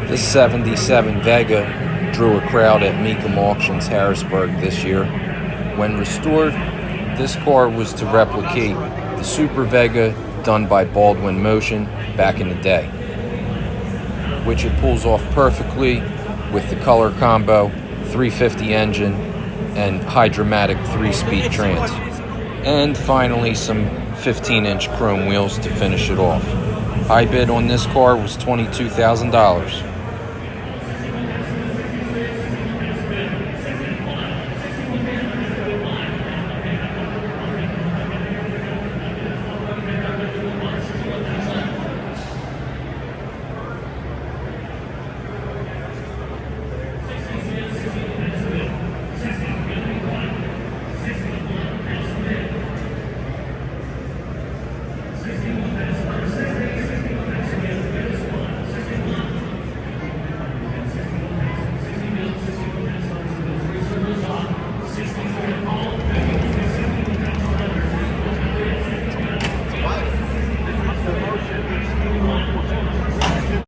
This 77 Vega drew a crowd at Mecum Auctions Harrisburg this year. When restored, this car was to replicate the Super Vega done by Baldwin-Motion back in the day, which it pulls off perfectly with the color combo, 350 engine, and Hydra-Matic 3-speed trans. And finally some 15-inch chrome wheels to finish it off. High bid on this car was $22,000.